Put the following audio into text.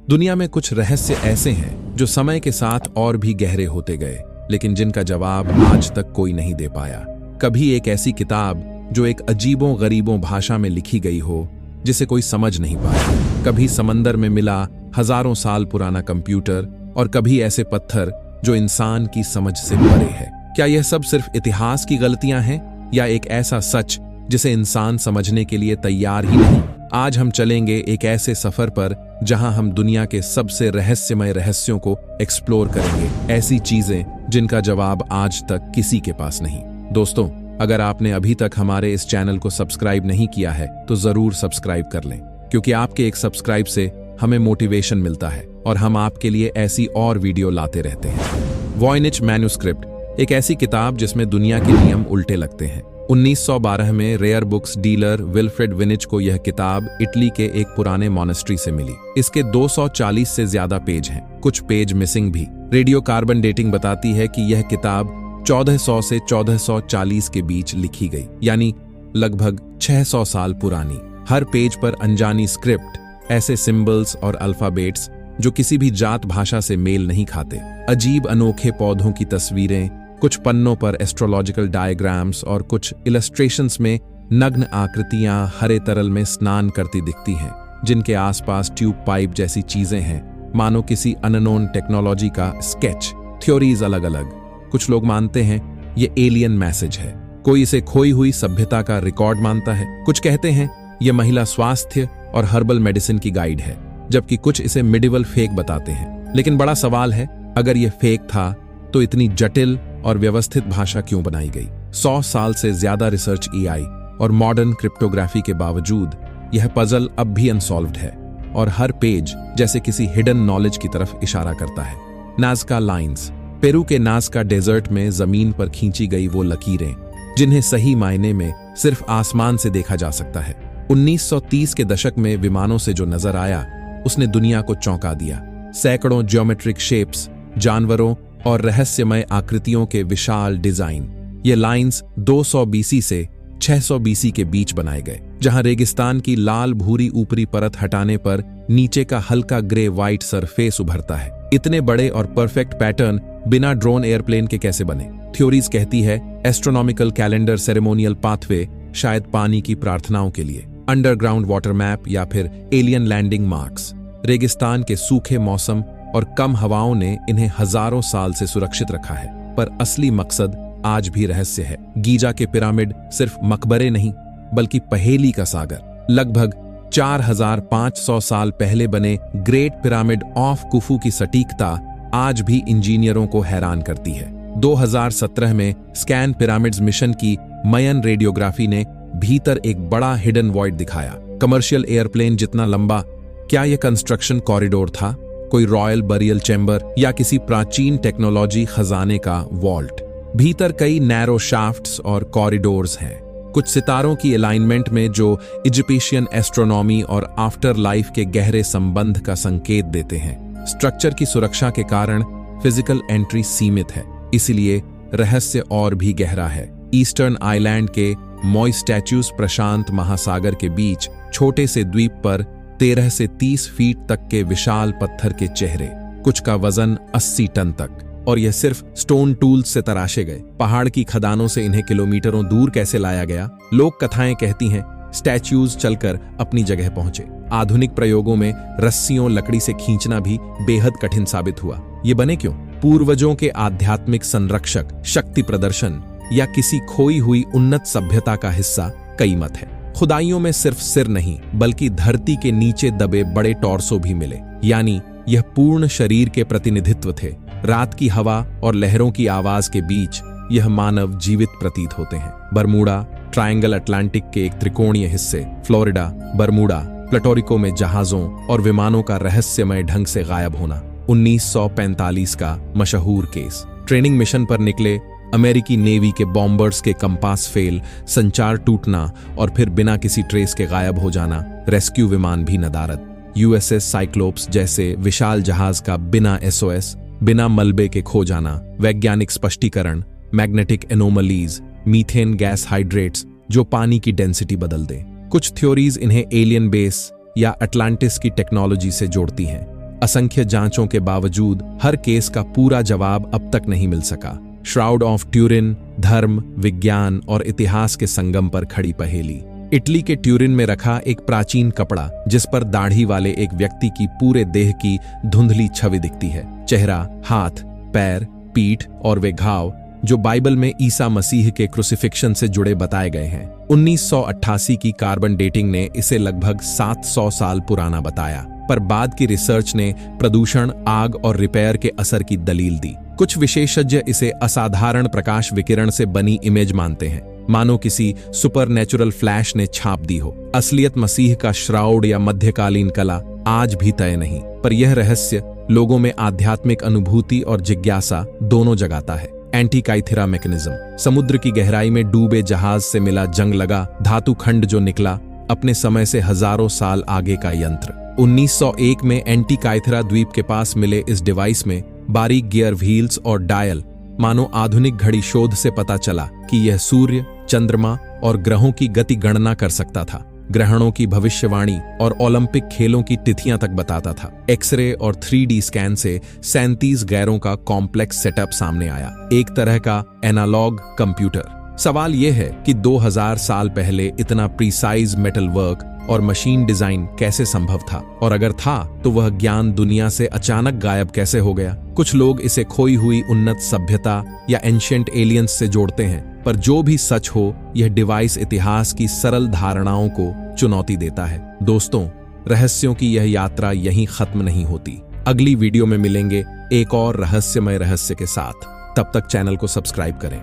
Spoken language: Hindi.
दुनिया में कुछ रहस्य ऐसे हैं जो समय के साथ और भी गहरे होते गए, लेकिन जिनका जवाब आज तक कोई नहीं दे पाया। कभी एक ऐसी किताब जो एक अजीबों गरीबों भाषा में लिखी गई हो जिसे कोई समझ नहीं पाया, कभी समंदर में मिला हजारों साल पुराना कंप्यूटर, और कभी ऐसे पत्थर जो इंसान की समझ से परे है। क्या यह सब सिर्फ इतिहास की गलतियां हैं या एक ऐसा सच जिसे इंसान समझने के लिए तैयार ही नहीं? आज हम चलेंगे एक ऐसे सफर पर जहां हम दुनिया के सबसे रहस्यमय रहस्यों को एक्सप्लोर करेंगे, ऐसी चीजें जिनका जवाब आज तक किसी के पास नहीं। दोस्तों, अगर आपने अभी तक हमारे इस चैनल को सब्सक्राइब नहीं किया है तो जरूर सब्सक्राइब कर लें, क्योंकि आपके एक सब्सक्राइब से हमें मोटिवेशन मिलता है और हम आपके लिए ऐसी और वीडियो लाते रहते हैं। वॉयनिच मैन्युस्क्रिप्ट, एक ऐसी किताब जिसमें दुनिया के नियम उल्टे लगते हैं। 1912 में रेयर बुक्स डीलर विल्फ्रेड विनिच को यह किताब इटली के एक पुराने मॉनेस्ट्री से मिली। इसके 240 से ज्यादा पेज हैं, कुछ पेज मिसिंग भी। रेडियो कार्बन डेटिंग बताती है कि यह किताब 1400 से 1440 के बीच लिखी गई, यानी लगभग 600 साल पुरानी। हर पेज पर अनजानी स्क्रिप्ट, ऐसे सिंबल्स और अल्फाबेट्स जो किसी भी जात भाषा से मेल नहीं खाते। अजीब अनोखे पौधों की तस्वीरें, कुछ पन्नों पर एस्ट्रोलॉजिकल डायग्राम्स और कुछ इलस्ट्रेशंस में नग्न आकृतियां हरे तरल में स्नान करती दिखती हैं, जिनके आसपास ट्यूब पाइप जैसी चीजें हैं, मानो किसी अननोन टेक्नोलॉजी का स्केच। थ्योरीज अलग अलग। कुछ लोग मानते हैं ये एलियन मैसेज है, कोई इसे खोई हुई सभ्यता का रिकॉर्ड मानता है। कुछ कहते हैं ये महिला स्वास्थ्य और हर्बल मेडिसिन की गाइड है, जबकि कुछ इसे मिडिवल फेक बताते हैं। लेकिन बड़ा सवाल है, अगर ये फेक था तो इतनी जटिल और व्यवस्थित भाषा क्यों बनाई गई? 100 साल से ज्यादा रिसर्च एआई और मॉडर्न क्रिप्टोग्राफी के बावजूद यह पजल अब भी अनसॉल्व्ड है, और हर पेज जैसे किसी हिडन नॉलेज की तरफ इशारा करता है। नाज़का लाइंस, पेरू के नाज़का डेजर्ट में जमीन पर खींची गई वो लकीरें जिन्हें सही मायने में सिर्फ आसमान से देखा जा सकता है। 1930 के दशक में विमानों से जो नजर आया उसने दुनिया को चौंका दिया। सैकड़ों ज्योमेट्रिक शेप्स, जानवरों और रहस्यमय आकृतियों के विशाल डिजाइन। ये लाइंस 200 बीसी से 600 बीसी के बीच बनाए गए, जहां रेगिस्तान की लाल भूरी ऊपरी परत हटाने पर नीचे का हल्का ग्रे वाइट सरफेस उभरता है। इतने बड़े और परफेक्ट पैटर्न बिना ड्रोन एयरप्लेन के कैसे बने? थ्योरीज कहती है एस्ट्रोनॉमिकल कैलेंडर, सेरेमोनियल पाथवे, शायद पानी की प्रार्थनाओं के लिए, अंडरग्राउंड वाटर मैप या फिर एलियन लैंडिंग मार्क्स। रेगिस्तान के सूखे मौसम और कम हवाओं ने इन्हें हजारों साल से सुरक्षित रखा है, पर असली मकसद आज भी रहस्य है। गीजा के पिरामिड सिर्फ मकबरे नहीं, बल्कि पहेली का सागर। लगभग 4500 साल पहले बने ग्रेट पिरामिड ऑफ कुफू की सटीकता आज भी इंजीनियरों को हैरान करती है। 2017 में स्कैन पिरामिड्स मिशन की मयन रेडियोग्राफी ने भीतर एक बड़ा हिडन वॉइड दिखाया, कमर्शियल एयरप्लेन जितना लंबा। क्या यह कंस्ट्रक्शन कॉरिडोर था, कोई रॉयल बरियल चैम्बर, या किसी प्राचीन टेक्नोलॉजी खजाने का वॉल्ट? भीतर कई नैरो शाफ्ट्स और कॉरिडोर्स हैं, कुछ सितारों की अलाइनमेंट में जो इजिप्शियन एस्ट्रोनॉमी और आफ्टर लाइफ के गहरे संबंध का संकेत देते हैं। स्ट्रक्चर की सुरक्षा के कारण फिजिकल एंट्री सीमित है, इसलिए रहस्य और भी गहरा है। ईस्टर्न आइलैंड के मॉय स्टैच्यूज प्रशांत महासागर के बीच छोटे से द्वीप पर 13 से 30 फीट तक के विशाल पत्थर के चेहरे, कुछ का वजन 80 टन तक, और यह सिर्फ स्टोन टूल्स से तराशे गए। पहाड़ की खदानों से इन्हें किलोमीटरों दूर कैसे लाया गया? लोक कथाएं कहती हैं स्टैच्यूज चलकर अपनी जगह पहुंचे। आधुनिक प्रयोगों में रस्सियों लकड़ी से खींचना भी बेहद कठिन साबित हुआ। ये बने क्यों? पूर्वजों के आध्यात्मिक संरक्षक, शक्ति प्रदर्शन, या किसी खोई हुई उन्नत सभ्यता का हिस्सा? कई मत है। खुदाइयों में सिर्फ सिर नहीं, बल्कि धरती के नीचे दबे बड़े टॉर्सो भी मिले, यानी यह पूर्ण शरीर के प्रतिनिधित्व थे। रात की हवा और लहरों की आवाज के बीच यह मानव जीवित प्रतीत होते हैं। बरमूडा ट्रायंगल, अटलांटिक के एक त्रिकोणीय हिस्से, फ्लोरिडा, बरमूडा, प्लेटोरिको में जहाजों और विमानों का रहस्यमय ढंग से गायब होना। 1945 का मशहूर केस। ट्रेनिंग मिशन पर निकले अमेरिकी नेवी के बॉम्बर्स के कंपास फेल, संचार टूटना और फिर बिना किसी ट्रेस के गायब हो जाना। रेस्क्यू विमान भी नदारद। यूएसएस साइक्लोप्स जैसे विशाल जहाज का बिना एसओएस, बिना मलबे के खो जाना। वैज्ञानिक स्पष्टीकरण, magnetic anomalies, methane gas hydrates जो पानी की डेंसिटी बदल दें। कुछ थ्योरीज इन्हें एलियन बेस या अटलांटिस की टेक्नोलॉजी से जोड़ती हैं। असंख्य जांचों के बावजूद हर केस का पूरा जवाब अब तक नहीं मिल सका। श्राउड ऑफ ट्यूरिन धर्म, विज्ञान और इतिहास के संगम पर खड़ी पहेली। इटली के ट्यूरिन में रखा एक प्राचीन कपड़ा जिस पर दाढ़ी वाले एक व्यक्ति की पूरे देह की धुंधली छवि दिखती है। चेहरा, हाथ, पैर, पीठ और वे घाव जो बाइबल में ईसा मसीह के क्रूसिफिक्शन से जुड़े बताए गए हैं। 1988 की कार्बन डेटिंग ने इसे लगभग 700 साल पुराना बताया, पर बाद की रिसर्च ने प्रदूषण, आग और रिपेयर के असर की दलील दी। कुछ विशेषज्ञ इसे असाधारण प्रकाश विकिरण से बनी इमेज मानते हैं, मानो किसी सुपरनैचुरल फ्लैश ने छाप दी हो। असलियत मसीह का श्राउड या मध्यकालीन कला आज भी तय नहीं, पर यह रहस्य लोगों में आध्यात्मिक अनुभूति और जिज्ञासा दोनों जगाता है। एंटीकाइथेरा मैकेनिज्म, समुद्र की गहराई में डूबे जहाज से मिला जंग लगा धातु खंड जो निकला, अपने समय से हजारों साल आगे का यंत्र। 1901 में एंटीकाइथेरा द्वीप के पास मिले इस डिवाइस में बारीक गियर व्हील्स और डायल, मानो आधुनिक घड़ी शोध से पता चला कि यह सूर्य, चंद्रमा और ग्रहों की गति गणना कर सकता था, ग्रहणों की भविष्यवाणी और ओलंपिक खेलों की तिथियां तक बताता था। एक्सरे और 3D स्कैन से 37 गैरों का कॉम्प्लेक्स सेटअप सामने आया, एक तरह का एनालॉग कंप्यूटर। सवाल यह है कि 2000 साल पहले इतना प्रीसाइज मेटल वर्क और मशीन डिजाइन कैसे संभव था, और अगर था तो वह ज्ञान दुनिया से अचानक गायब कैसे हो गया। कुछ लोग इसे खोई हुई उन्नत सभ्यता या एंशिएंट एलियंस से जोड़ते हैं, पर जो भी सच हो, यह डिवाइस इतिहास की सरल धारणाओं को चुनौती देता है। दोस्तों, रहस्यों की यह यात्रा यहीं खत्म नहीं होती। अगली वीडियो में मिलेंगे एक और रहस्यमय रहस्य के साथ। तब तक चैनल को सब्सक्राइब करें।